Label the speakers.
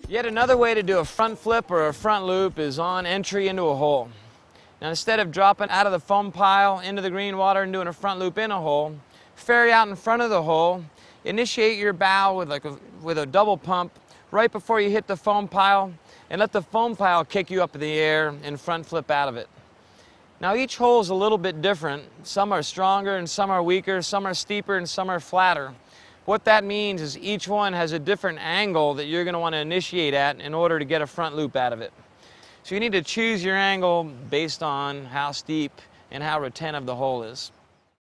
Speaker 1: Yet another way to do a front flip or a front loop is on entry into a hole. Now instead of dropping out of the foam pile into the green water and doing a front loop in a hole, ferry out in front of the hole, initiate your bow with a double pump right before you hit the foam pile, and let the foam pile kick you up in the air and front flip out of it. Now each hole is a little bit different. Some are stronger and some are weaker, some are steeper and some are flatter. What that means is each one has a different angle that you're going to want to initiate at in order to get a front loop out of it. So you need to choose your angle based on how steep and how retentive the hole is.